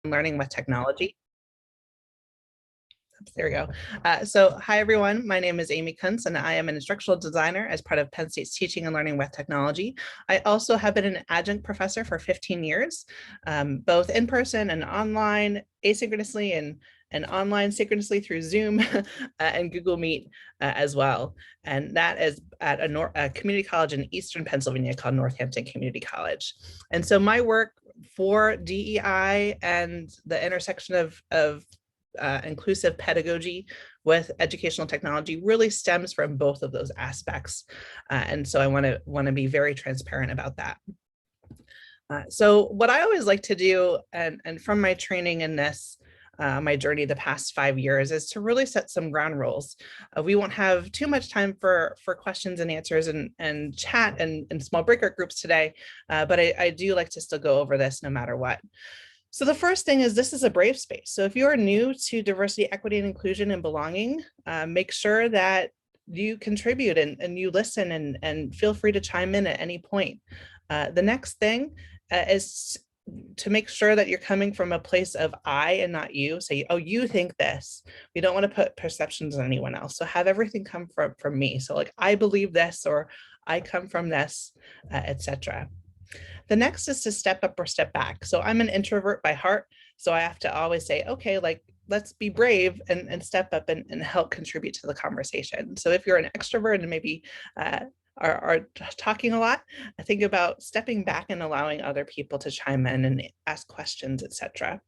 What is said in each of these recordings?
learning with technology. There we go. So hi, everyone. My name is Amy Kuntz, and I am an instructional designer as part of Penn State's Teaching and Learning with Technology. I also have been an adjunct professor for 15 years, both in person and online, asynchronously and online synchronously through Zoom and Google Meet as well. And that is at a community college in Eastern Pennsylvania called Northampton Community College. And so my work for DEI and the intersection of inclusive pedagogy with educational technology really stems from both of those aspects. And so I want to be very transparent about that. So what I always like to do, and from my training in this, my journey the past 5 years, is to really set some ground rules. We won't have too much time for questions and answers and chat and small breakout groups today, but I do like to still go over this no matter what. So the first thing is, this is a brave space. So if you are new to diversity, equity, and inclusion and belonging, make sure that you contribute and you listen and feel free to chime in at any point. The next thing is to make sure that you're coming from a place of I and not you. Say, oh, you think this. We don't want to put perceptions on anyone else. So have everything come from me. So like, I believe this, or I come from this, etc. The next is to step up or step back. So I'm an introvert by heart. So I have to always say, okay, like, let's be brave and step up and help contribute to the conversation. So if you're an extrovert and maybe are talking a lot, think about stepping back and allowing other people to chime in and ask questions, etc.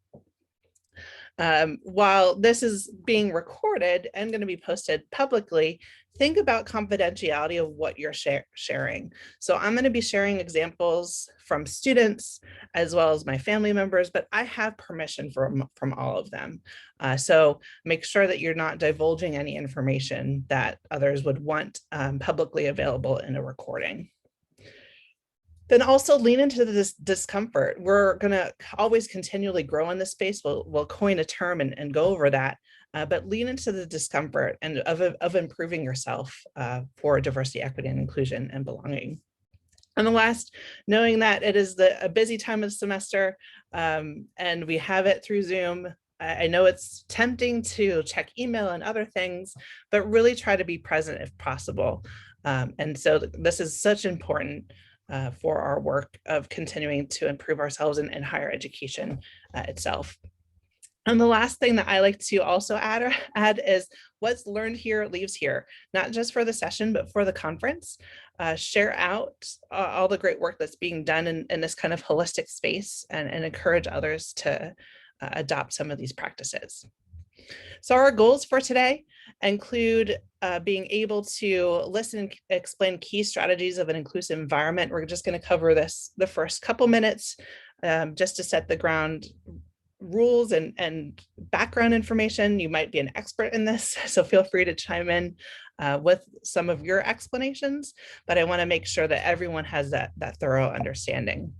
While this is being recorded and going to be posted publicly, think about confidentiality of what you're sharing. So I'm going to be sharing examples from students as well as my family members, but I have permission from all of them. So make sure that you're not divulging any information that others would want publicly available in a recording. Then also lean into this discomfort. We're going to always continually grow in this space. We'll coin a term and go over that, but lean into the discomfort and of improving yourself for diversity, equity, and inclusion and belonging. And the last, knowing that it is a busy time of the semester and we have it through Zoom. I know it's tempting to check email and other things, but really try to be present if possible. And so this is such important for our work of continuing to improve ourselves in higher education itself. And the last thing that I like to also add is what's learned here leaves here, not just for the session, but for the conference. Share out all the great work that's being done in this kind of holistic space and encourage others to adopt some of these practices. So our goals for today include being able to listen and explain key strategies of an inclusive environment. We're just going to cover this the first couple minutes just to set the ground rules and background information. You might be an expert in this, so feel free to chime in with some of your explanations, but I want to make sure that everyone has that thorough understanding.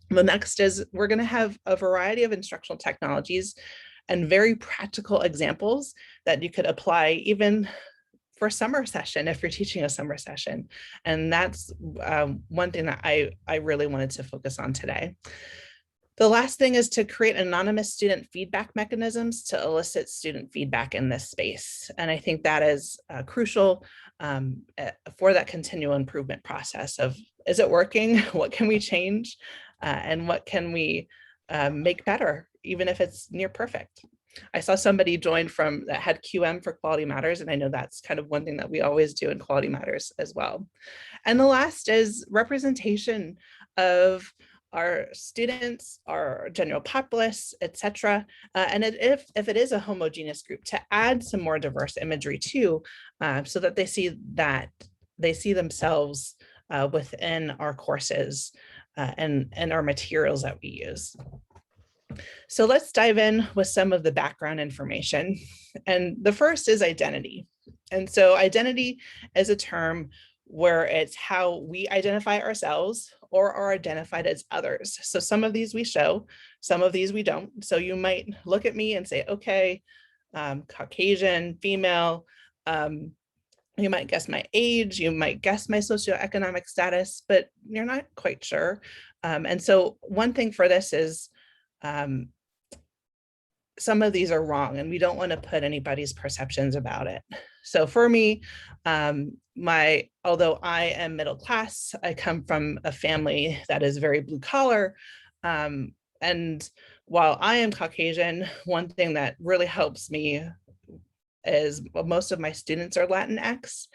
The next is we're going to have a variety of instructional technologies and very practical examples that you could apply even for summer session if you're teaching a summer session. And that's one thing that I really wanted to focus on today. The last thing is to create anonymous student feedback mechanisms to elicit student feedback in this space. And I think that is crucial for that continual improvement process of, is it working? What can we change? And what can we make better, even if it's near perfect? I saw somebody join that had QM for Quality Matters, and I know that's kind of one thing that we always do in Quality Matters as well. And the last is representation of our students, our general populace, etc. And if it is a homogeneous group, to add some more diverse imagery too, so that they see themselves within our courses and our materials that we use. So let's dive in with some of the background information. And the first is identity. And so identity is a term where it's how we identify ourselves or are identified as others. So some of these we show, some of these we don't. So you might look at me and say, okay, Caucasian, female, you might guess my age, you might guess my socioeconomic status, but you're not quite sure. And so one thing for this is some of these are wrong, and we don't want to put anybody's perceptions about it. So for me, although I am middle class, I come from a family that is very blue collar. And while I am Caucasian, one thing that really helps me is most of my students are Latinx,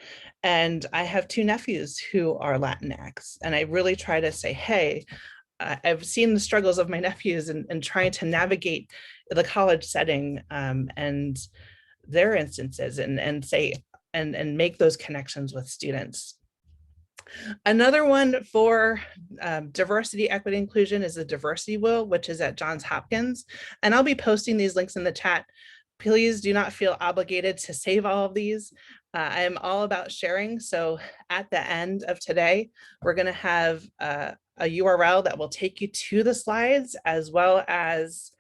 and I have 2 nephews who are Latinx. And I really try to say, hey, I've seen the struggles of my nephews and trying to navigate the college setting and their instances and say, and make those connections with students. Another one for diversity, equity, inclusion is the diversity wheel, which is at Johns Hopkins. And I'll be posting these links in the chat. Please do not feel obligated to save all of these. I am all about sharing. So at the end of today, we're going to have a URL that will take you to the slides, as well as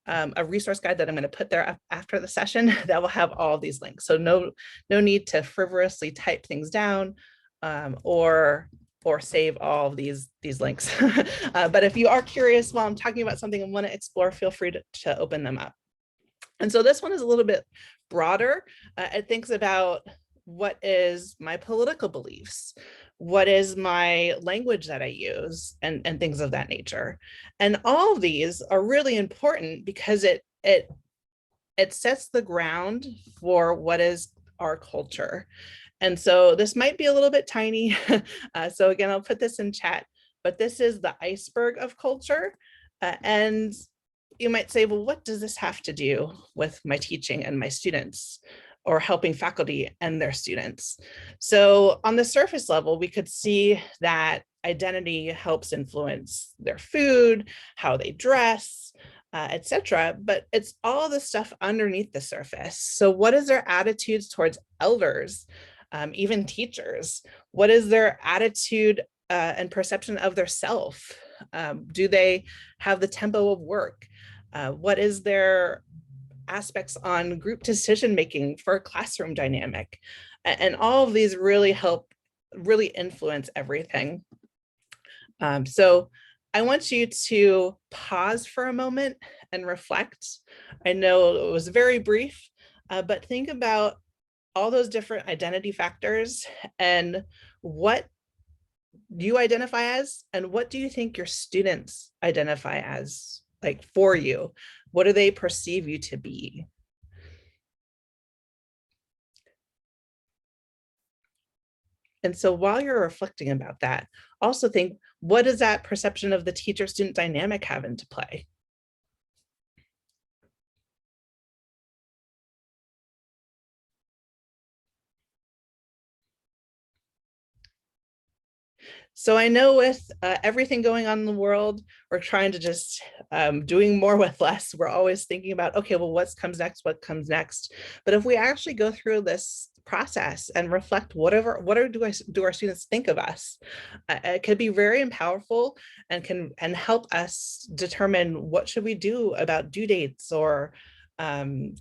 a resource guide that I'm going to put there after the session that will have all of these links. So no need to frivolously type things down or save all of these links. But if you are curious while I'm talking about something and want to explore, feel free to open them up. And so this one is a little bit broader. It thinks about what is my political beliefs, what is my language that I use, and things of that nature. And all of these are really important because it sets the ground for what is our culture. And so this might be a little bit tiny. So again, I'll put this in chat, but this is the iceberg of culture. And you might say, well, what does this have to do with my teaching and my students, or helping faculty and their students? So on the surface level, we could see that identity helps influence their food, how they dress, etc. But it's all the stuff underneath the surface. So what is their attitudes towards elders, even teachers? What is their attitude and perception of their self? Do they have the tempo of work? What is their aspects on group decision-making for a classroom dynamic? And all of these really influence everything. So I want you to pause for a moment and reflect. I know it was very brief, but think about all those different identity factors and what you identify as, and what do you think your students identify as, like, for you? What do they perceive you to be? And so while you're reflecting about that, also think, what does that perception of the teacher-student dynamic have into play? So I know with everything going on in the world, we're trying to just doing more with less. We're always thinking about, okay, well, what comes next? What comes next? But if we actually go through this process and reflect, do our students think of us? It could be very powerful and can help us determine what should we do about due dates, or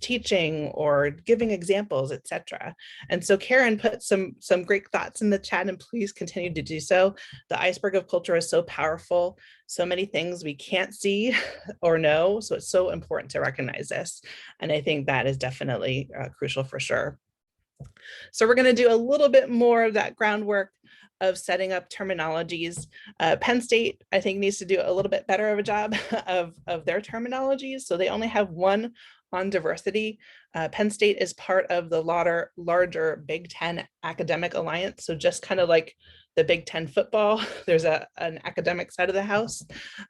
teaching, or giving examples, etc. And so Karen put some great thoughts in the chat, and please continue to do so. The iceberg of culture is so powerful. So many things we can't see or know. So it's so important to recognize this. And I think that is definitely crucial for sure. So we're going to do a little bit more of that groundwork of setting up terminologies. Penn State, I think, needs to do a little bit better of a job of their terminologies. So they only have one on diversity. Penn State is part of the larger Big Ten academic alliance. So just kind of like the Big Ten football, there's an academic side of the house.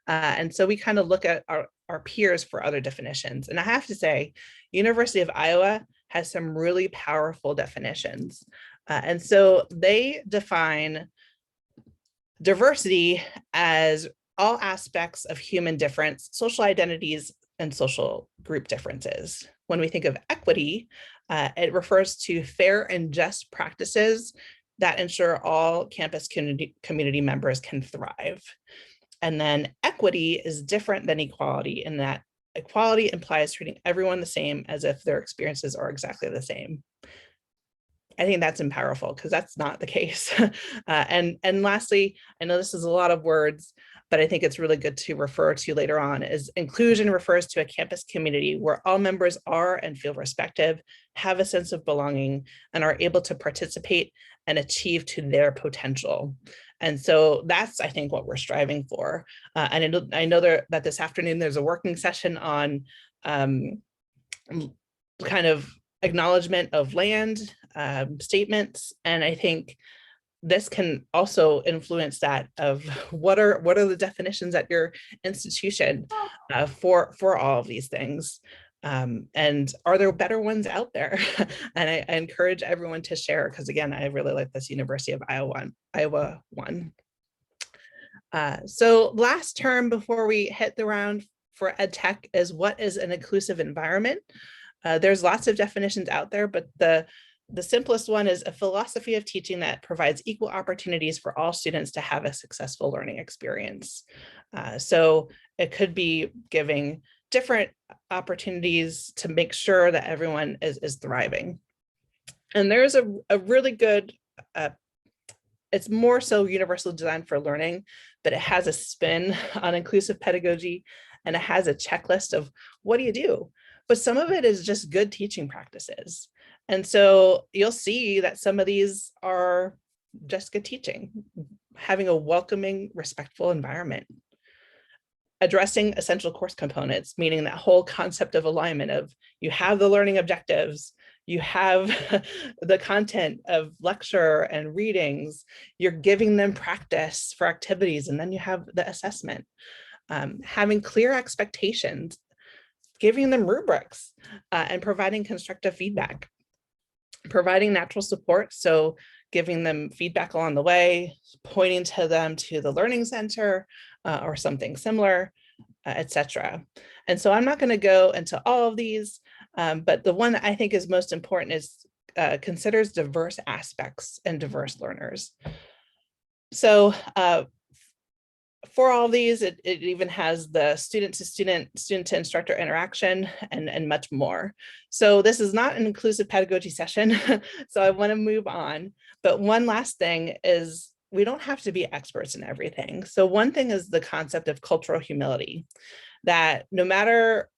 And so we kind of look at our peers for other definitions. And I have to say, University of Iowa has some really powerful definitions. And so they define diversity as all aspects of human difference, social identities, and social group differences. When we think of equity, it refers to fair and just practices that ensure all campus community members can thrive. And then equity is different than equality, in that equality implies treating everyone the same, as if their experiences are exactly the same. I think that's powerful, because that's not the case. And lastly, I know this is a lot of words, but I think it's really good to refer to later on, is inclusion refers to a campus community where all members are and feel respected, have a sense of belonging, and are able to participate and achieve to their potential. And so that's, I think, what we're striving for. And I know that this afternoon there's a working session on kind of acknowledgement of land statements. And I think this can also influence that of what are the definitions at your institution for all of these things. And are there better ones out there? And I encourage everyone to share, because again, I really like this University of Iowa one. So last term before we hit the round for EdTech is, what is an inclusive environment? There's lots of definitions out there, but the simplest one is a philosophy of teaching that provides equal opportunities for all students to have a successful learning experience. So it could be giving different opportunities to make sure that everyone is thriving. And there's a really good, it's more so universal design for learning, but it has a spin on inclusive pedagogy, and it has a checklist of what do you do? But some of it is just good teaching practices. And so you'll see that some of these are just good teaching, having a welcoming, respectful environment, addressing essential course components, meaning that whole concept of alignment of you have the learning objectives, you have the content of lecture and readings, you're giving them practice for activities, and then you have the assessment. Having clear expectations, giving them rubrics, and providing constructive feedback. Providing natural support, so giving them feedback along the way, pointing to them to the Learning Center or something similar, etc. And so I'm not going to go into all of these, but the one that I think is most important is considers diverse aspects and diverse learners. So for all of these, it even has the student to student, student to instructor interaction, and much more. So this is not an inclusive pedagogy session, so I want to move on. But one last thing is, we don't have to be experts in everything. So one thing is the concept of cultural humility, that no matter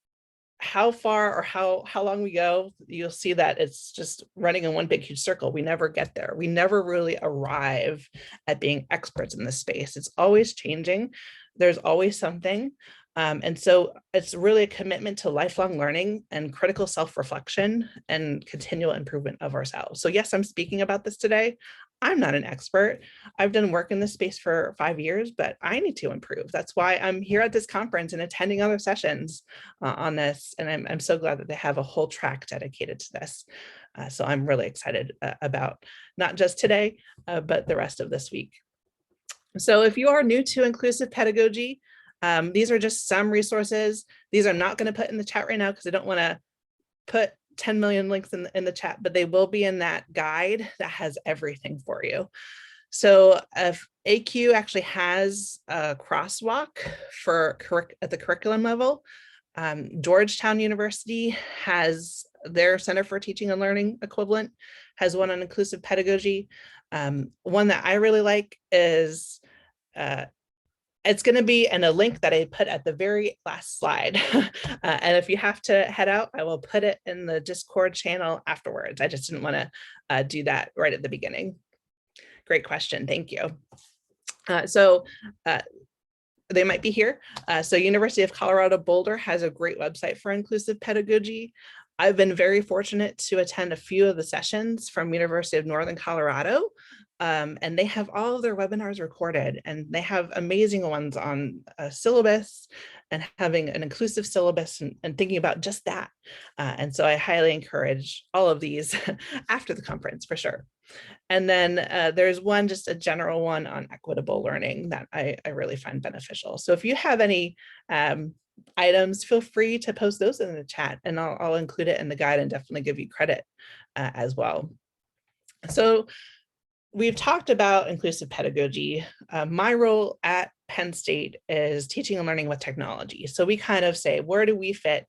how far or how long we go, you'll see that it's just running in one big huge circle. We never get there. We never really arrive at being experts in this space. It's always changing. There's always something. And so it's really a commitment to lifelong learning and critical self-reflection and continual improvement of ourselves. So yes, I'm speaking about this today. I'm not an expert. I've done work in this space for 5 years, but I need to improve. That's why I'm here at this conference and attending other sessions on this. And I'm so glad that they have a whole track dedicated to this. So I'm really excited about not just today, but the rest of this week. So if you are new to inclusive pedagogy, these are just some resources. These are not going to put in the chat right now because I don't want to put 10 million links in the chat, but they will be in that guide that has everything for you. So if AQ actually has a crosswalk for at the curriculum level, Georgetown University has their Center for Teaching and Learning equivalent, has one on inclusive pedagogy. One that I really like is it's going to be in a link that I put at the very last slide. And if you have to head out, I will put it in the Discord channel afterwards. I just didn't want to do that right at the beginning. Great question. Thank you. They might be here. So University of Colorado Boulder has a great website for inclusive pedagogy. I've been very fortunate to attend a few of the sessions from University of Northern Colorado. And they have all of their webinars recorded, and they have amazing ones on syllabus and having an inclusive syllabus and thinking about just that. And so I highly encourage all of these after the conference for sure. And then there's one, just a general one on equitable learning that I really find beneficial. So if you have any items, feel free to post those in the chat, and I'll include it in the guide and definitely give you credit as well. So we've talked about inclusive pedagogy. My role at Penn State is teaching and learning with technology. So we kind of say, where do we fit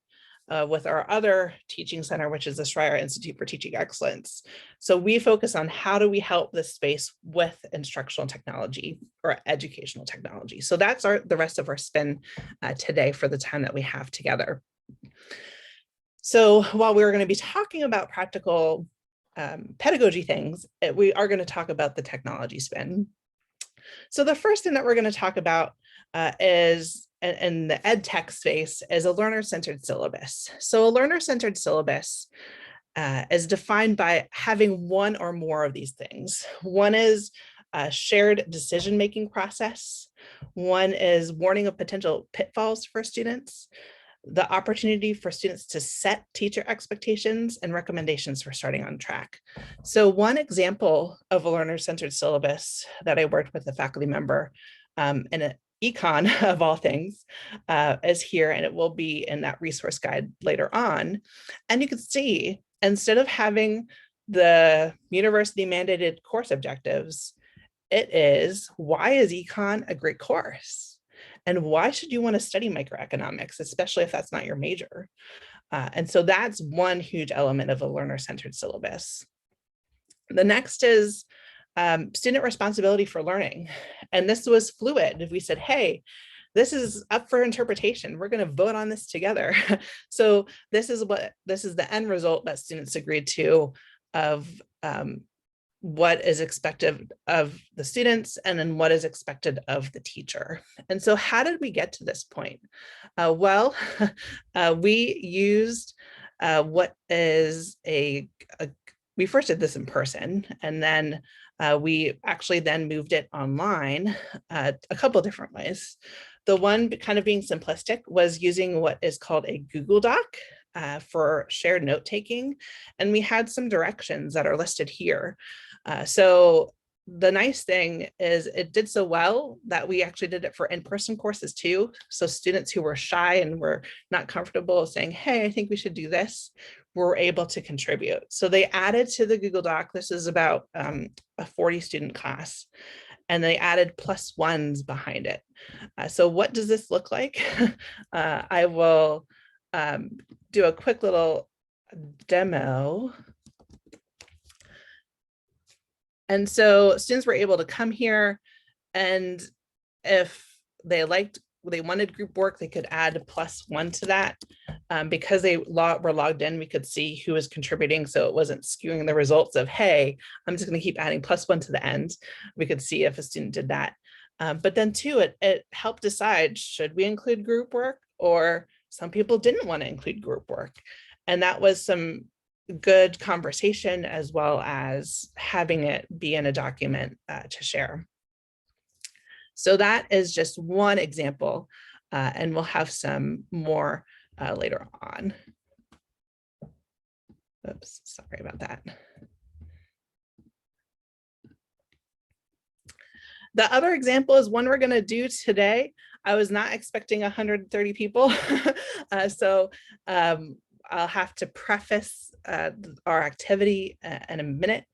with our other teaching center, which is the Schreier Institute for Teaching Excellence. So we focus on how do we help this space with instructional technology or educational technology. So that's the rest of our spin today for the time that we have together. So while we're going to be talking about practical pedagogy things, we are going to talk about the technology spin. So the first thing that we're going to talk about is in the ed tech space is a learner-centered syllabus. So a learner-centered syllabus is defined by having one or more of these things. One is a shared decision-making process. One is warning of potential pitfalls for students, the opportunity for students to set teacher expectations and recommendations for starting on track. So one example of a learner-centered syllabus that I worked with a faculty member in an econ of all things is here, and it will be in that resource guide later on. And you can see, instead of having the university mandated course objectives, it is, why is econ a great course? And why should you want to study microeconomics, especially if that's not your major? And so that's one huge element of a learner-centered syllabus. The next is student responsibility for learning. And this was fluid. If we said, hey, this is up for interpretation, we're going to vote on this together. So this is the end result that students agreed to of what is expected of the students and then what is expected of the teacher. And so how did we get to this point? Well, we used what is we first did this in person, and then we actually then moved it online a couple of different ways. The one kind of being simplistic was using what is called a Google Doc for shared note taking. And we had some directions that are listed here. So the nice thing is it did so well that we actually did it for in-person courses too. So students who were shy and were not comfortable saying, hey, I think we should do this, were able to contribute. So they added to the Google Doc, this is about a 40 student class, and they added +1s behind it. So what does this look like? I will do a quick little demo. And so students were able to come here, and if they wanted group work, they could add +1 to that. Because they were logged in, we could see who was contributing, so it wasn't skewing the results of, hey, I'm just going to keep adding +1 to the end. We could see if a student did that. But then too, it helped decide, should we include group work, or some people didn't want to include group work. And that was some good conversation, as well as having it be in a document to share. So that is just one example, and we'll have some more later on. Oops, sorry about that. The other example is one we're going to do today. I was not expecting 130 people, so I'll have to preface our activity in a minute.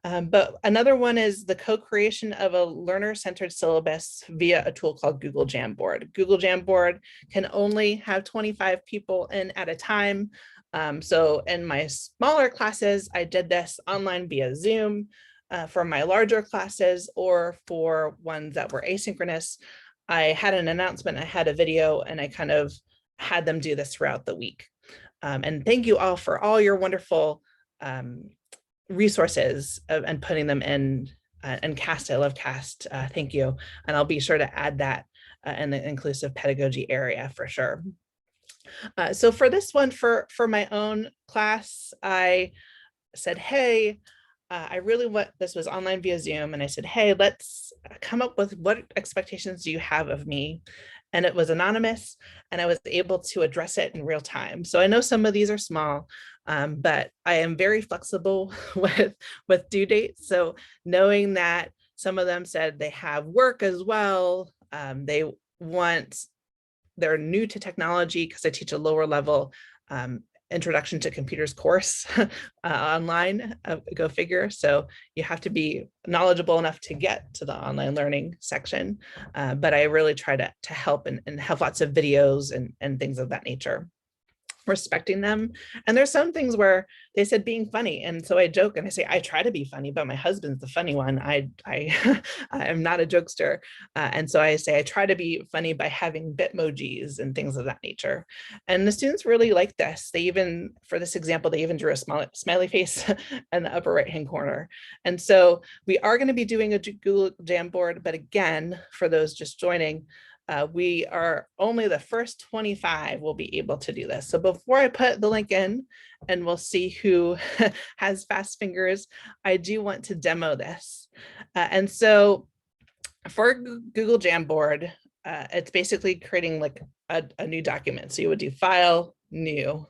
But another one is the co-creation of a learner-centered syllabus via a tool called Google Jamboard. Google Jamboard can only have 25 people in at a time. So in my smaller classes, I did this online via Zoom. For my larger classes, or for ones that were asynchronous, I had an announcement, I had a video, and I kind of had them do this throughout the week. And thank you all for all your wonderful resources and putting them in. And CAST, I love CAST, thank you. And I'll be sure to add that in the inclusive pedagogy area for sure. So for this one, for my own class, I said, hey, I really want, this was online via Zoom, and I said, hey, let's come up with what expectations do you have of me? And it was anonymous, and I was able to address it in real time. So I know some of these are small, but I am very flexible with due dates. So knowing that some of them said they have work as well, they're new to technology because I teach a lower level introduction to computers course online, go figure. So you have to be knowledgeable enough to get to the online learning section. But I really try to help and have lots of videos and things of that nature. respecting them. And there's some things where they said being funny. And so I joke and I say, I try to be funny, but my husband's the funny one. I am not a jokester. And so I say, I try to be funny by having bitmojis and things of that nature. And the students really like this. They even, for this example, they even drew a smiley face in the upper right-hand corner. And so we are going to be doing a Google Jamboard, but again, for those just joining, we are only the first 25 will be able to do this. So before I put the link in and we'll see who has fast fingers, I do want to demo this. And so for Google Jamboard, it's basically creating like a new document. So you would do File, New.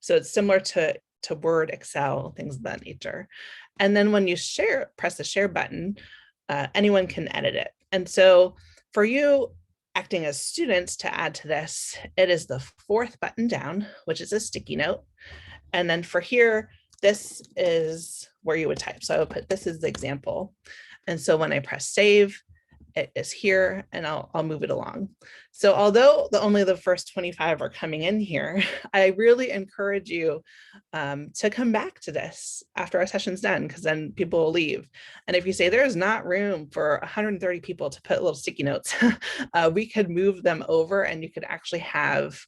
So it's similar to Word, Excel, things of that nature. And then when you share, press the share button, anyone can edit it. And so for you, acting as students to add to this, it is the fourth button down, which is a sticky note. And then for here, this is where you would type. So I would put this as the example. And so when I press save, it is here and I'll move it along. So although only the first 25 are coming in here, I really encourage you to come back to this after our session's done, because then people will leave. And if you say there's not room for 130 people to put little sticky notes, we could move them over and you could actually have,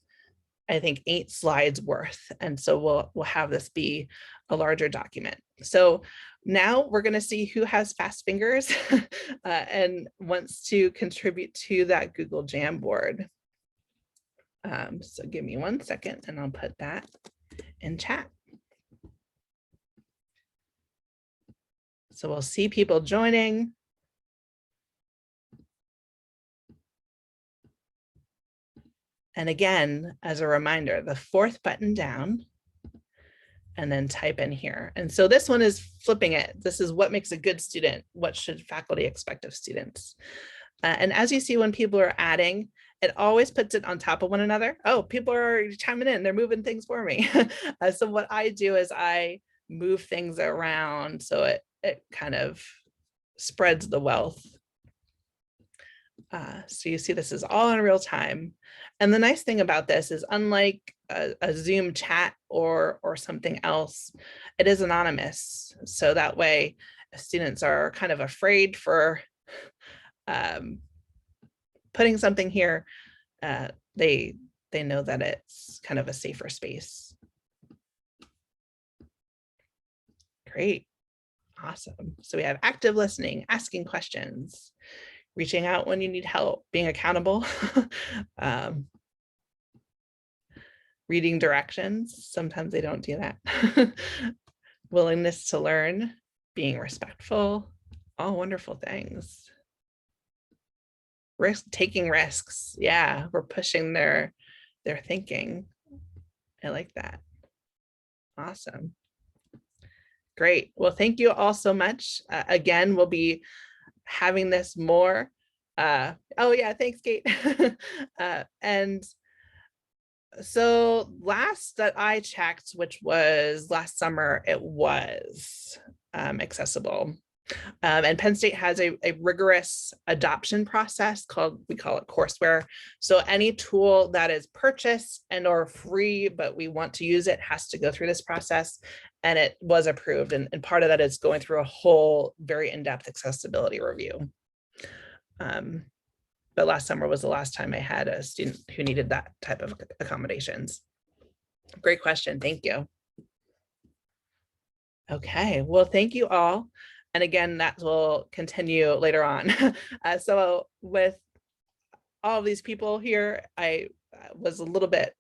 I think, 8 slides worth. And so we'll have this be a larger document. So now we're going to see who has fast fingers and wants to contribute to that Google Jamboard. So give me 1 second and I'll put that in chat. So we'll see people joining. And again, as a reminder, the fourth button down and then type in here. And so this one is flipping it. This is what makes a good student. What should faculty expect of students? And as you see, when people are adding, it always puts it on top of one another. Oh, people are chiming in, they're moving things for me. So what I do is I move things around so it kind of spreads the wealth. So you see this is all in real time. And the nice thing about this is, unlike a Zoom chat or something else, it is anonymous. So that way students are kind of afraid for putting something here. They know that it's kind of a safer space. Great. Awesome. So we have active listening, asking questions, reaching out when you need help, being accountable, reading directions. Sometimes they don't do that. Willingness to learn, being respectful, all wonderful things. Taking risks. Yeah, we're pushing their thinking. I like that. Awesome. Great. Well, thank you all so much. Again, we'll be having this more. Oh yeah, thanks, Kate. And so last that I checked, which was last summer, it was accessible. And Penn State has a rigorous adoption process we call it courseware. So any tool that is purchased and or free, but we want to use it, has to go through this process. And it was approved. And part of that is going through a whole very in-depth accessibility review. But last summer was the last time I had a student who needed that type of accommodations. Great question. Thank you. Okay, well, thank you all. And again, that will continue later on. So with all of these people here, I was a little bit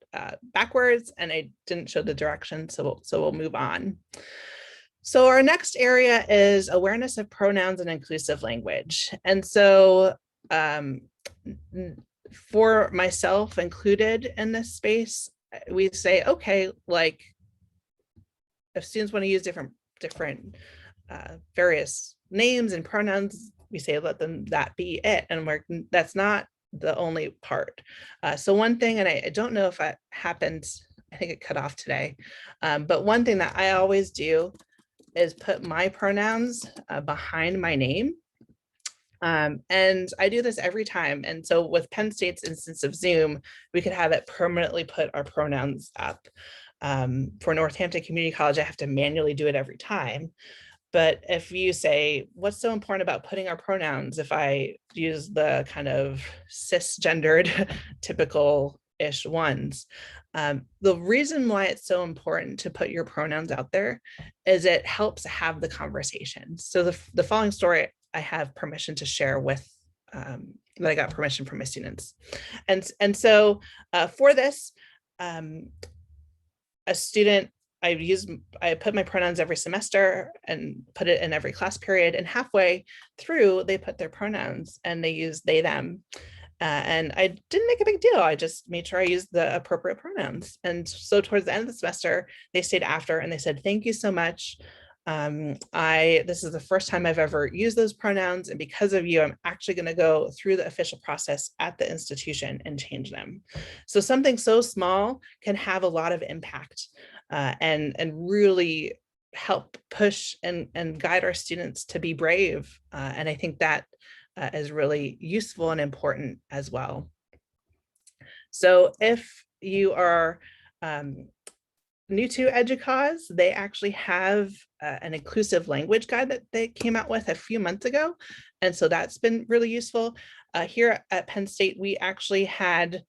backwards and I didn't show the direction. So we'll move on. So our next area is awareness of pronouns and inclusive language. And so for myself included in this space, we say, okay, like if students want to use different various names and pronouns, we say let them that be it, and that's not the only part. So one thing, and I don't know if that happened, I think it cut off today, but one thing that I always do is put my pronouns behind my name. And I do this every time. And so with Penn State's instance of Zoom, we could have it permanently put our pronouns up. For Northampton Community College, I have to manually do it every time. But if you say, what's so important about putting our pronouns, if I use the kind of cisgendered typical-ish ones, the reason why it's so important to put your pronouns out there is it helps have the conversation. So the following story I have permission to share with, that I got permission from my students. And so for this, a student, I put my pronouns every semester and put it in every class period, and halfway through they put their pronouns and they use they, them. And I didn't make a big deal. I just made sure I used the appropriate pronouns. And so towards the end of the semester, they stayed after and they said, thank you so much. This is the first time I've ever used those pronouns. And because of you, I'm actually going to go through the official process at the institution and change them. So something so small can have a lot of impact and really help push and guide our students to be brave. And I think that is really useful and important as well. So if you are new to EDUCAUSE, they actually have an inclusive language guide that they came out with a few months ago. And so that's been really useful. Here at Penn State, we actually had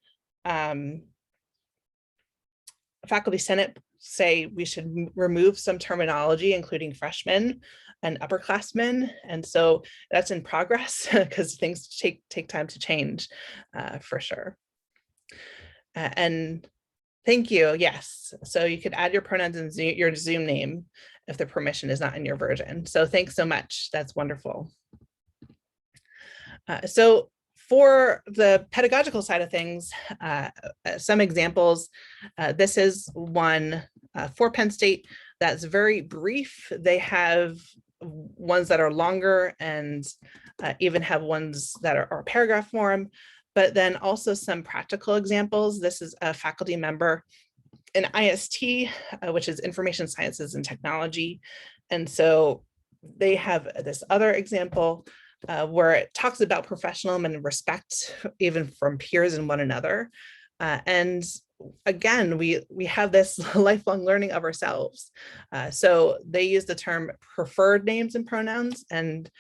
Faculty Senate say we should remove some terminology, including freshmen and upperclassmen. And so that's in progress because things take time to change for sure. And thank you. Yes. So you could add your pronouns in your Zoom name if the permission is not in your version. So thanks so much. That's wonderful. So for the pedagogical side of things, some examples, this is one for Penn State that's very brief. They have ones that are longer and even have ones that are paragraph form, but then also some practical examples. This is a faculty member in IST, which is Information Sciences and Technology. And so they have this other example where it talks about professionalism and respect, even from peers and one another. And again, we have this lifelong learning of ourselves. So they use the term preferred names and pronouns, and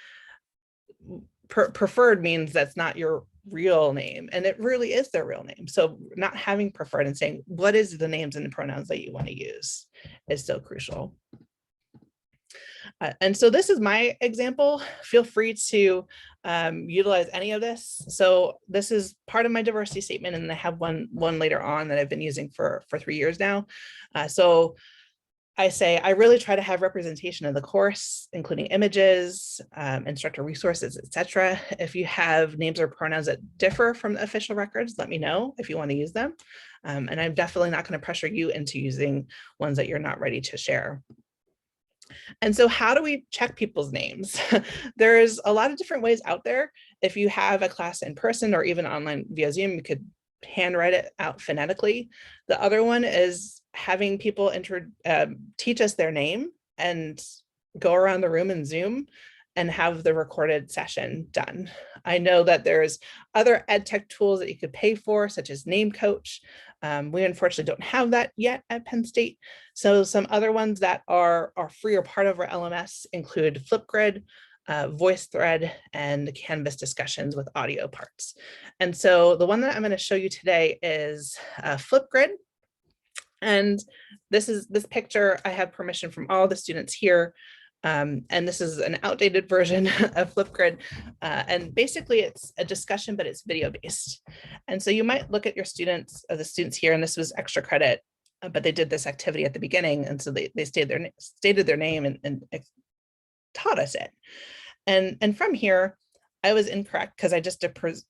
preferred means that's not your real name, and it really is their real name. So not having preferred and saying, what is the names and the pronouns that you want to use is so crucial. And so this is my example. Feel free to utilize any of this. So this is part of my diversity statement, and I have one later on that I've been using for 3 years now. So I say, I really try to have representation of the course, including images, instructor resources, etc. If you have names or pronouns that differ from the official records, let me know if you want to use them. And I'm definitely not going to pressure you into using ones that you're not ready to share. And so how do we check people's names? There's a lot of different ways out there. If you have a class in person or even online via Zoom, you could handwrite it out phonetically. The other one is having people teach us their name and go around the room in Zoom and have the recorded session done. I know that there's other ed tech tools that you could pay for, such as Name Coach. We unfortunately don't have that yet at Penn State. So some other ones that are free or part of our LMS include FlipGrid, VoiceThread, and Canvas discussions with audio parts. And so the one that I'm going to show you today is FlipGrid. And this picture, I have permission from all the students here. And this is an outdated version of FlipGrid. And basically it's a discussion, but it's video based. And so you might look at your students, the students here, and this was extra credit, but they did this activity at the beginning. And so they stated their name and taught us it. And from here, I was incorrect because I just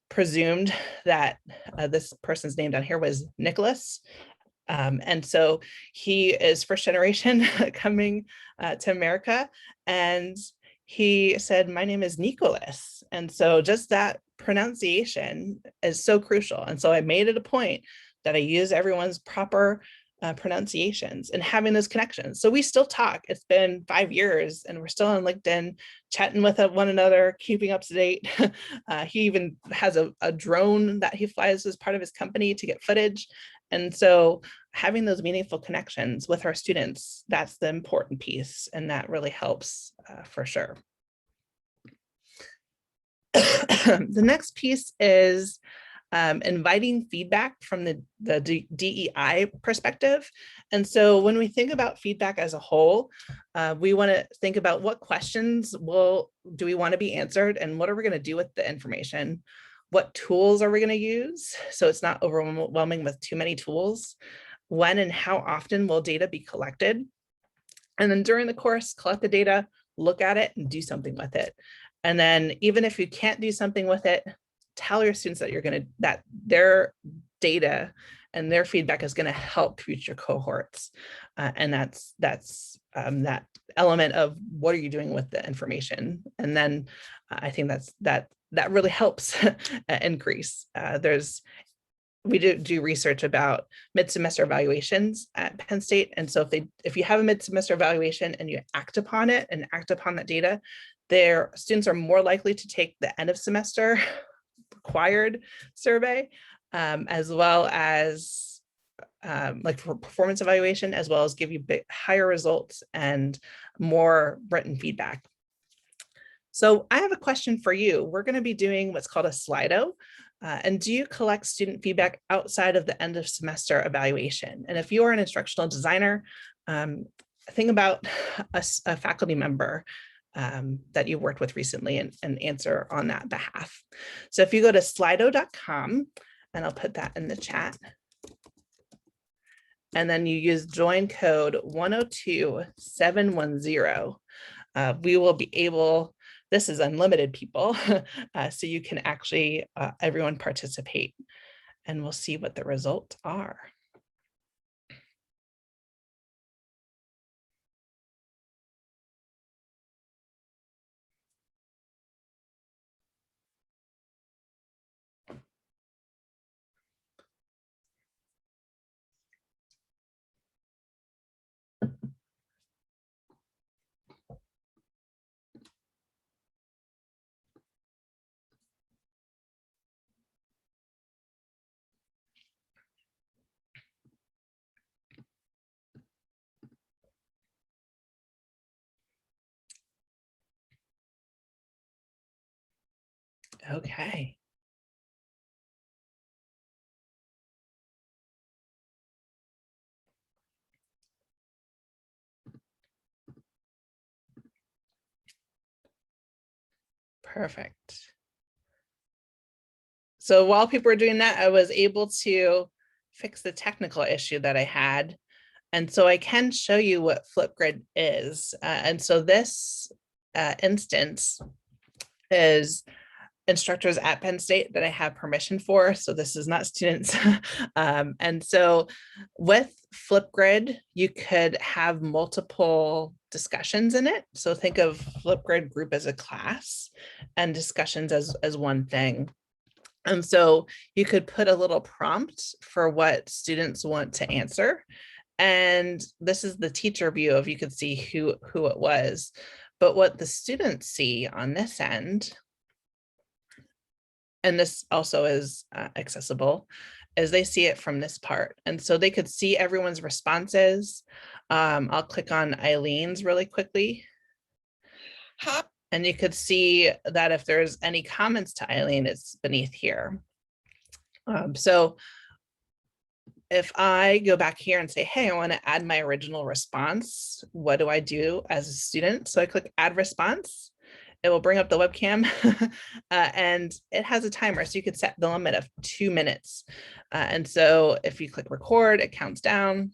presumed that this person's name down here was Nicholas. And so he is first generation coming to America, and he said, my name is Nicholas. And so just that pronunciation is so crucial. And so I made it a point that I use everyone's proper pronunciations and having those connections. So we still talk. It's been 5 years and we're still on LinkedIn chatting with one another, keeping up to date. He even has a drone that he flies as part of his company to get footage. And so having those meaningful connections with our students, that's the important piece. And that really helps for sure. The next piece is inviting feedback from the DEI perspective. And so when we think about feedback as a whole, we want to think about what questions do we want to be answered and what are we going to do with the information? What tools are we going to use? So it's not overwhelming with too many tools. When and how often will data be collected? And then during the course, collect the data, look at it and do something with it. And then even if you can't do something with it, tell your students that that their data and their feedback is going to help future cohorts. And that's that element of what are you doing with the information? And then I think that really helps increase. We do research about mid-semester evaluations at Penn State. And so if you have a mid-semester evaluation and you act upon it and act upon that data, their students are more likely to take the end of semester required survey, as well as like for performance evaluation, as well as give you higher results and more written feedback. So I have a question for you. We're going to be doing what's called a Slido. And do you collect student feedback outside of the end of semester evaluation? And if you are an instructional designer, think about a faculty member that you worked with recently and answer on that behalf. So if you go to slido.com, and I'll put that in the chat, and then you use join code 102710, we will be able, this is unlimited people, so you can actually, everyone participate, and we'll see what the results are. Okay. Perfect. So while people were doing that, I was able to fix the technical issue that I had. And so I can show you what FlipGrid is. And so this instance is instructors at Penn State that I have permission for. So this is not students. And so with FlipGrid, you could have multiple discussions in it. So think of FlipGrid group as a class and discussions as one thing. And so you could put a little prompt for what students want to answer. And this is the teacher view of, you could see who it was. But what the students see on this end, and this also is accessible, is they see it from this part. And so they could see everyone's responses. I'll click on Eileen's really quickly. And you could see that if there's any comments to Eileen, it's beneath here. So if I go back here and say, hey, I want to add my original response, what do I do as a student? So I click add response. It will bring up the webcam and it has a timer. So you could set the limit of 2 minutes. And so if you click record, it counts down.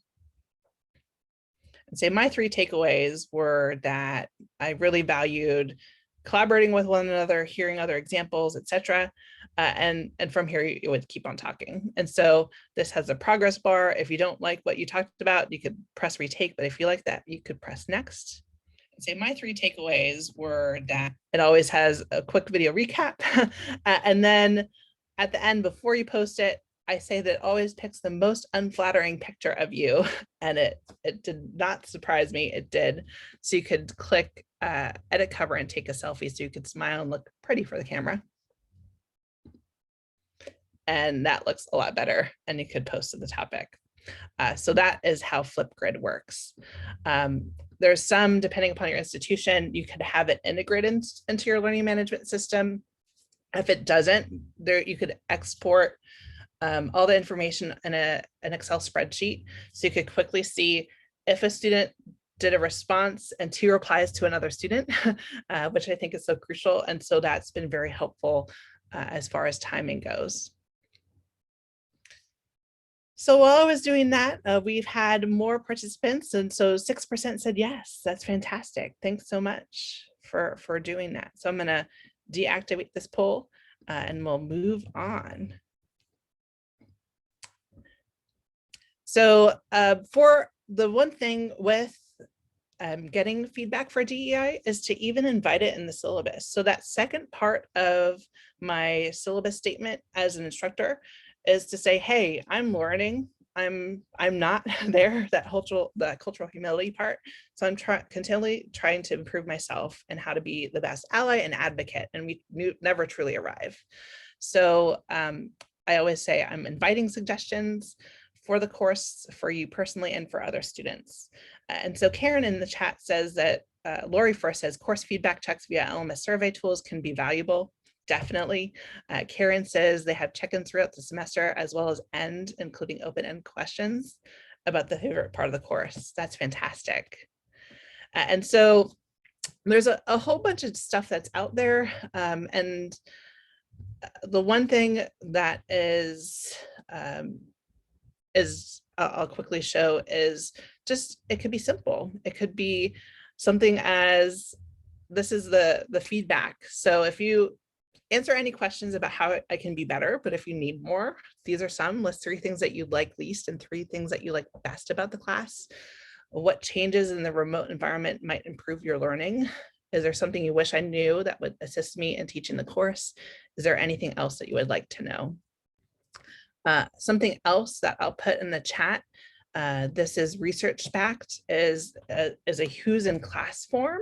And say my 3 takeaways were that I really valued collaborating with one another, hearing other examples, etc. And from here, you would keep on talking. And so this has a progress bar. If you don't like what you talked about, you could press retake. But if you like that, you could press next. And say my 3 takeaways were that it always has a quick video recap. And then at the end, before you post it, I say that it always picks the most unflattering picture of you, and it did not surprise me. It did. So you could click edit cover and take a selfie so you could smile and look pretty for the camera. And that looks a lot better, and you could post to the topic. So that is how FlipGrid works. There's some, depending upon your institution, you could have it integrated into your learning management system. If it doesn't, there you could export all the information in an Excel spreadsheet. So you could quickly see if a student did a response and 2 replies to another student, which I think is so crucial. And so that's been very helpful as far as timing goes. So while I was doing that, we've had more participants, and so 6% said yes. That's fantastic. Thanks so much for doing that. So I'm going to deactivate this poll and we'll move on. So for the one thing with getting feedback for DEI is to even invite it in the syllabus. So that second part of my syllabus statement as an instructor is to say, hey, I'm learning. I'm not there, that cultural humility part. So I'm continually trying to improve myself and how to be the best ally and advocate, and we never truly arrive. So I always say I'm inviting suggestions for the course, for you personally and for other students. And so Karen in the chat says that Lori first says course feedback checks via LMS survey tools can be valuable. Definitely. Karen says they have check-ins throughout the semester as well as end, including open-end questions about the favorite part of the course. That's fantastic. And so there's a whole bunch of stuff that's out there. And the one thing that is I'll quickly show is just, it could be simple. It could be something as, this is the feedback. So if you answer any questions about how I can be better, but if you need more, these are some. List 3 things that you like least and 3 things that you like best about the class. What changes in the remote environment might improve your learning? Is there something you wish I knew that would assist me in teaching the course? Is there anything else that you would like to know? Something else that I'll put in the chat, this is research backed, is a who's in class form.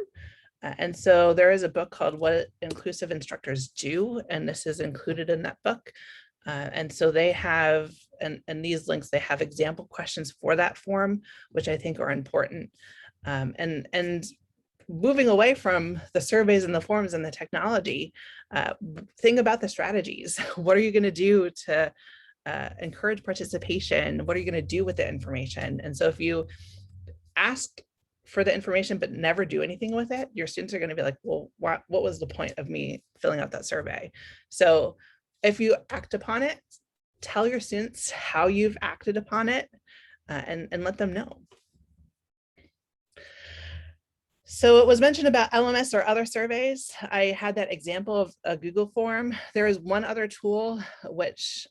And so there is a book called What Inclusive Instructors Do, and this is included in that book. And so they have, and these links, they have example questions for that form, which I think are important. And moving away from the surveys and the forms and the technology, think about the strategies. What are you going to do to encourage participation? What are you going to do with the information? And so if you ask for the information but never do anything with it, your students are going to be like, well, what was the point of me filling out that survey? So if you act upon it, tell your students how you've acted upon it, and let them know. So it was mentioned about LMS or other surveys. I had that example of a Google form. There is one other tool which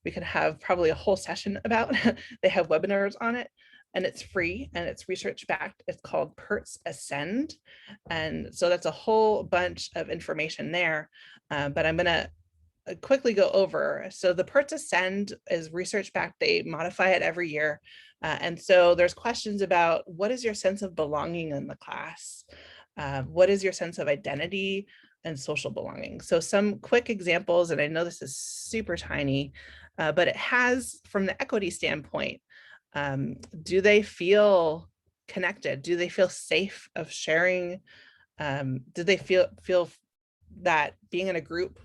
we could have probably a whole session about. They have webinars on it, and it's free and it's research backed. It's called PERTS Ascend. And so that's a whole bunch of information there, but I'm gonna quickly go over. So the PERTS Ascend is research backed. They modify it every year. And so there's questions about what is your sense of belonging in the class? What is your sense of identity and social belonging? So some quick examples, and I know this is super tiny, but it has, from the equity standpoint, do they feel connected? Do they feel safe of sharing? Do they feel that being in a group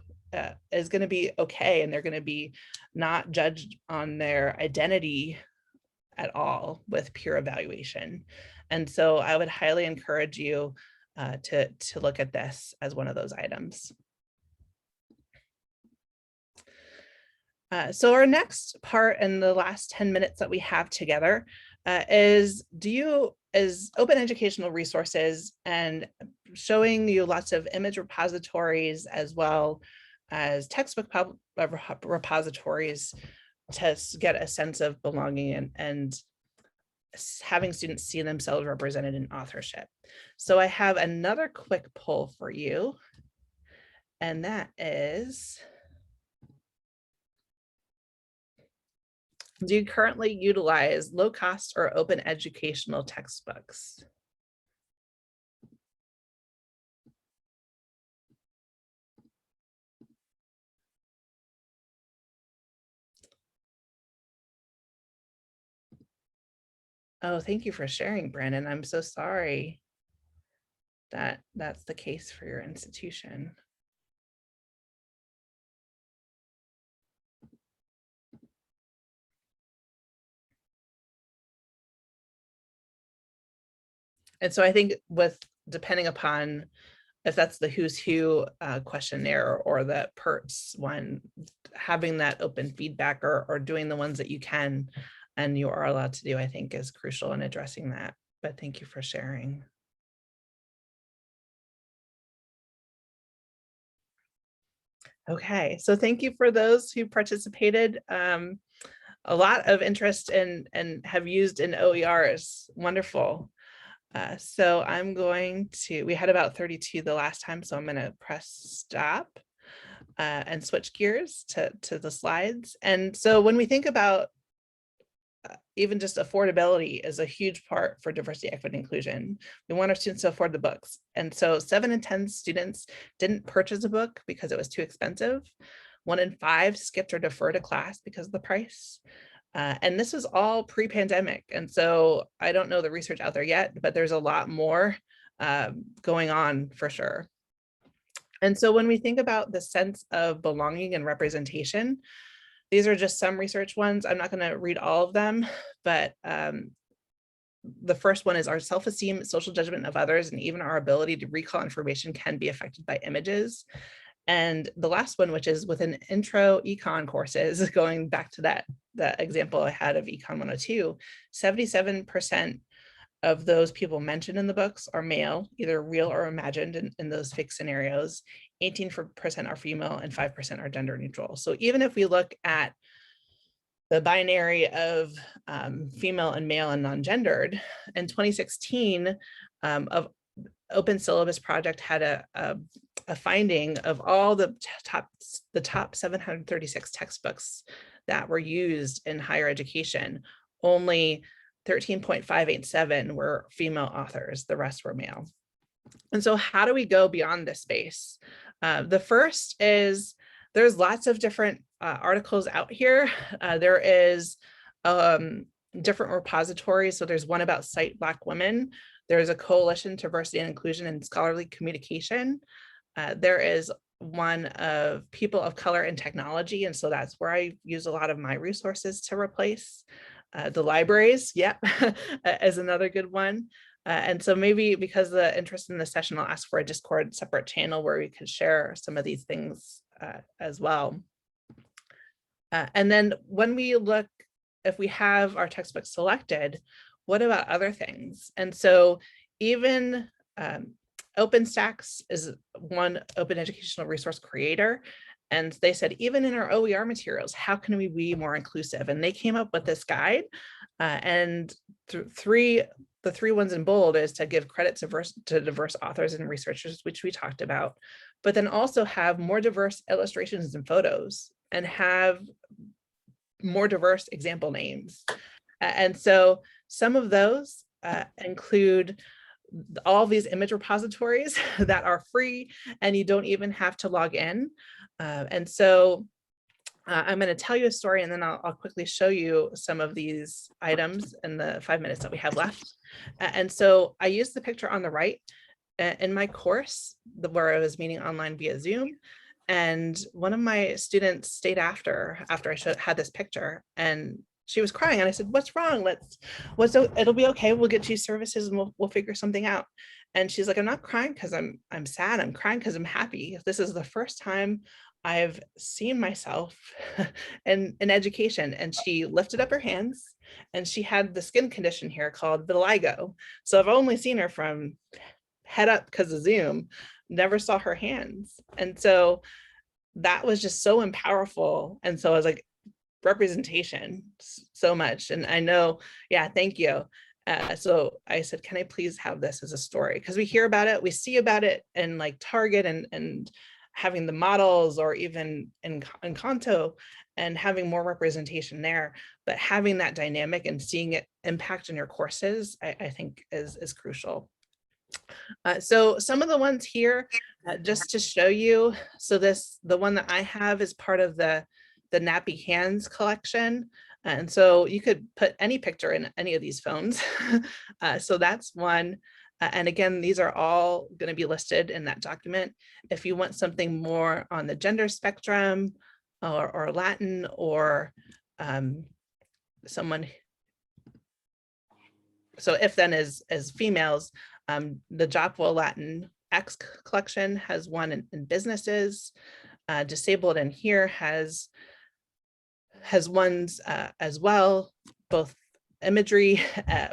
is going to be okay, and they're going to be not judged on their identity at all with peer evaluation? And so I would highly encourage you to look at this as one of those items. So our next part in the last 10 minutes that we have together is open educational resources, and showing you lots of image repositories as well as textbook repositories to get a sense of belonging and having students see themselves represented in authorship. So I have another quick poll for you, and that is, Do you currently utilize low cost or open educational textbooks? Oh, thank you for sharing, Brandon. I'm so sorry that that's the case for your institution. And so I think depending upon if that's the who's who questionnaire or the PERTS one, having that open feedback or doing the ones that you can and you are allowed to do, I think is crucial in addressing that. But thank you for sharing. Okay, so thank you for those who participated. A lot of interest in and have used in OERs. Wonderful. So I'm going to, we had about 32 the last time, so I'm going to press stop and switch gears to the slides. And so when we think about even just affordability is a huge part for diversity, equity, and inclusion. We want our students to afford the books. And so 7 in 10 students didn't purchase a book because it was too expensive. 1 in 5 skipped or deferred a class because of the price. And this was all pre-pandemic. And so I don't know the research out there yet, but there's a lot more going on for sure. And so when we think about the sense of belonging and representation, these are just some research ones. I'm not going to read all of them, but the first one is our self-esteem, social judgment of others, and even our ability to recall information can be affected by images. And the last one, which is within intro econ courses, going back to that example I had of Econ 102, 77% of those people mentioned in the books are male, either real or imagined in those fake scenarios. 18% are female and 5% are gender neutral. So even if we look at the binary of female and male and non-gendered, in 2016, of Open Syllabus Project had a finding of all the top 736 textbooks that were used in higher education. Only 13.587 were female authors, the rest were male. And so how do we go beyond this space? The first is there's lots of different articles out here. There is different repositories. So there's one about Cite Black Women. There's a coalition to diversity and inclusion and scholarly communication. There is one of people of color in technology. And so that's where I use a lot of my resources to replace. The libraries, yep, is another good one. And so maybe because of the interest in the session, I'll ask for a Discord separate channel where we could share some of these things as well. And then when we look, if we have our textbook selected, what about other things? And so even OpenStax is one open educational resource creator. And they said, even in our OER materials, how can we be more inclusive? And they came up with this guide. And the three ones in bold is to give credit to diverse authors and researchers, which we talked about, but then also have more diverse illustrations and photos and have more diverse example names. And so some of those include all these image repositories that are free and you don't even have to log in. And so I'm going to tell you a story and then I'll quickly show you some of these items in the 5 minutes that we have left. And so I used the picture on the right in my course where I was meeting online via Zoom. And one of my students stayed after I had this picture and she was crying. And I said, what's wrong? It'll be okay. We'll get you services and we'll figure something out. And she's like, I'm not crying because I'm sad. I'm crying because I'm happy. This is the first time I've seen myself in education. And she lifted up her hands and she had the skin condition here called vitiligo. So I've only seen her from head up because of Zoom, never saw her hands. And so that was just so powerful. And so I was like, representation so much. And I know, yeah, thank you. So I said, can I please have this as a story? Because we hear about it, we see about it in like Target and having the models, or even in Kanto, and having more representation there, but having that dynamic and seeing it impact in your courses, I think is crucial. So some of the ones here, just to show you, so the one that I have is part of the Nappy Hands collection. And so you could put any picture in any of these phones. So that's one. And again, these are all going to be listed in that document. If you want something more on the gender spectrum, or Latin, or someone, so if then as females, the Jopwell Latin X collection has one in businesses. Disabled in here has ones as well, both imagery,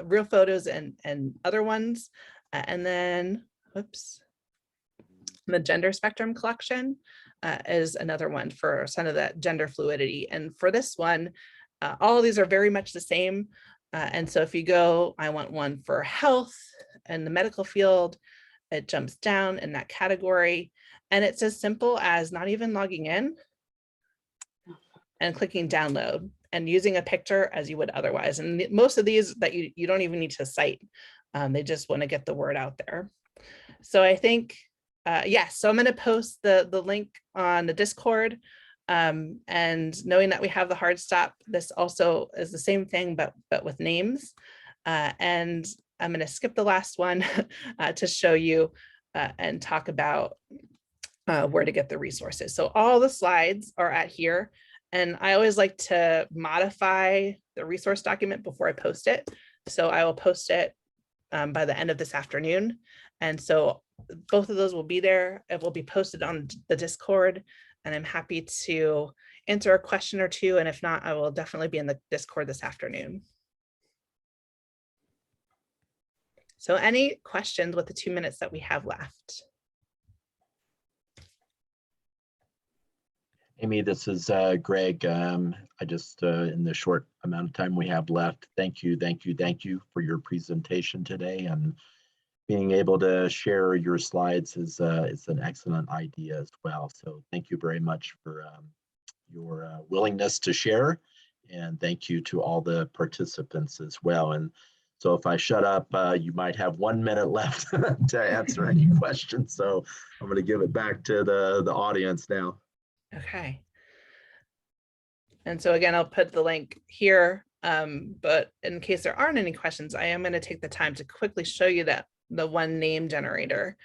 real photos, and other ones. And then, whoops, the gender spectrum collection is another one for some of that gender fluidity. And for this one, all of these are very much the same. And so if you go, I want one for health and the medical field, it jumps down in that category. And it's as simple as not even logging in and clicking download and using a picture as you would otherwise. And most of these that you don't even need to cite. They just want to get the word out there. So I think, yes, so I'm going to post the link on the Discord. And knowing that we have the hard stop, this also is the same thing, but with names. And I'm going to skip the last one to show you and talk about where to get the resources. So all the slides are at here. And I always like to modify the resource document before I post it. So I will post it by the end of this afternoon. And so both of those will be there. It will be posted on the Discord. And I'm happy to answer a question or two. And if not, I will definitely be in the Discord this afternoon. So any questions with the 2 minutes that we have left? Amy, this is Greg. I just, in the short amount of time we have left, thank you for your presentation today, and being able to share your slides is an excellent idea as well. So thank you very much for your willingness to share, and thank you to all the participants as well. And so if I shut up, you might have 1 minute left to answer any questions. So I'm going to give it back to the audience now. Okay. And so again, I'll put the link here, but in case there aren't any questions, I am going to take the time to quickly show you that the one name generator.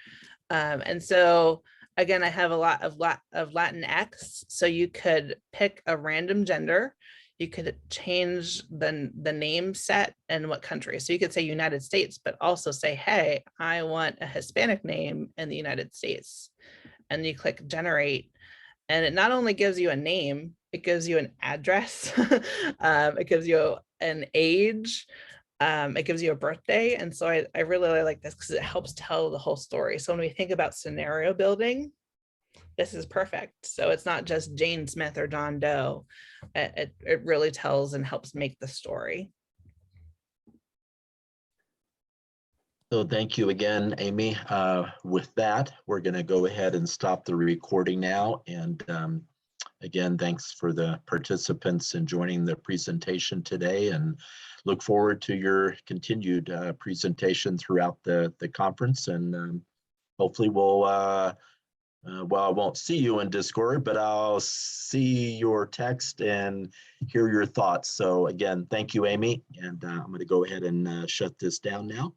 And so again, I have a lot of Latin X, so you could pick a random gender. You could change the name set and what country. So you could say United States, but also say, hey, I want a Hispanic name in the United States. And you click generate. And it not only gives you a name, it gives you an address, it gives you an age, it gives you a birthday. And so I really like this because it helps tell the whole story. So when we think about scenario building, this is perfect. So it's not just Jane Smith or John Doe. It really tells and helps make the story. So thank you again, Amy. With that, we're going to go ahead and stop the recording now. And again, thanks for the participants in joining the presentation today, and look forward to your continued presentation throughout the conference. And hopefully we'll, well, I won't see you in Discord, but I'll see your text and hear your thoughts. So again, thank you, Amy. And I'm going to go ahead and shut this down now.